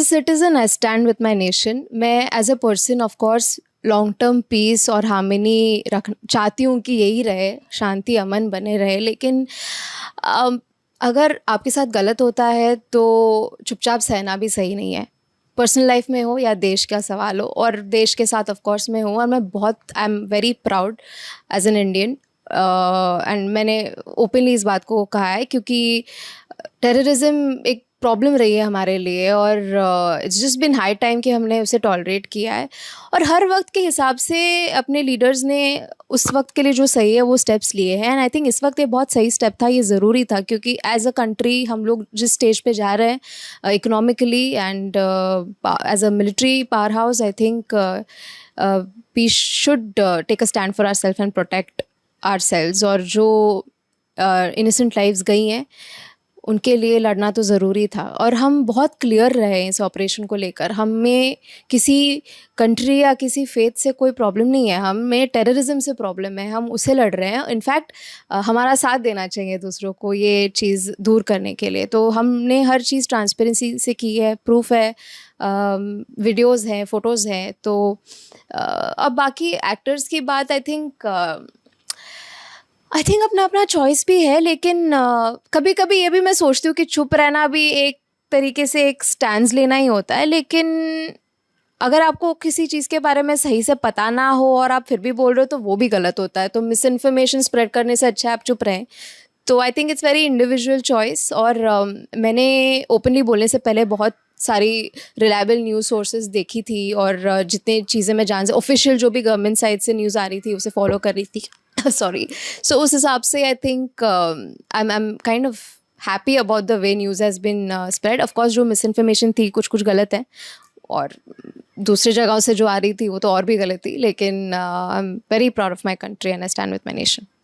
A citizen I stand with my nation. मैं as a person of course long term peace और harmony रख चाहती हूँ कि यही रहे, शांति अमन बने रहे। लेकिन अम, अगर आपके साथ गलत होता है तो चुपचाप सहना भी सही नहीं है, पर्सनल लाइफ में हो या देश का सवाल हो। और देश के साथ ऑफ कोर्स मैं हूँ, और मैं बहुत I am very proud as an Indian. And मैंने ओपनली इस बात को कहा है, क्योंकि टेररिज्म एक प्रॉब्लम रही है हमारे लिए, और it's just been high time कि हमने उसे टॉलरेट किया है। और हर वक्त के हिसाब से अपने लीडर्स ने उस वक्त के लिए जो सही है वो स्टेप्स लिए हैं, एंड आई थिंक इस वक्त ये बहुत सही स्टेप था, ये ज़रूरी था। क्योंकि एज अ कंट्री हम लोग जिस स्टेज पे जा रहे हैं economically and as a military power house, I think we should take a stand for our self and protect our selves. और जो इनोसेंट लाइव्स गई हैं उनके लिए लड़ना तो ज़रूरी था। और हम बहुत क्लियर रहे इस ऑपरेशन को लेकर। हमें किसी कंट्री या किसी फेथ से कोई प्रॉब्लम नहीं है, हमें टेररिज्म से प्रॉब्लम है, हम उसे लड़ रहे हैं। इनफैक्ट हमारा साथ देना चाहिए दूसरों को ये चीज़ दूर करने के लिए। तो हमने हर चीज़ ट्रांसपेरेंसी से की है, प्रूफ है, वीडियोज़ हैं, फ़ोटोज़ हैं। तो अब बाकी एक्टर्स की बात, आई थिंक अपना अपना चॉइस भी है। लेकिन कभी कभी ये भी मैं सोचती हूँ कि चुप रहना भी एक तरीके से एक स्टैंड लेना ही होता है। लेकिन अगर आपको किसी चीज़ के बारे में सही से पता ना हो और आप फिर भी बोल रहे हो तो वो भी गलत होता है। तो मिस इन्फॉर्मेशन स्प्रेड करने से अच्छा आप चुप रहें। तो I think it's very individual choice. और मैंने ओपनली बोलने से पहले बहुत सारी रिलायबल न्यूज़ सोर्सेज देखी थी, और जितने चीज़ें मैं जान से ऑफिशियल जो भी गवर्नमेंट साइड से न्यूज़ आ रही थी उसे फॉलो कर रही थी सॉरी। सो उस हिसाब से I think I am kind of happy about the way news has been spread. Of course जो मिस इन्फॉर्मेशन थी कुछ कुछ गलत है, और दूसरी जगहों से जो आ रही थी वो तो और भी गलत थी। लेकिन आई am very proud of my country and I stand with my nation.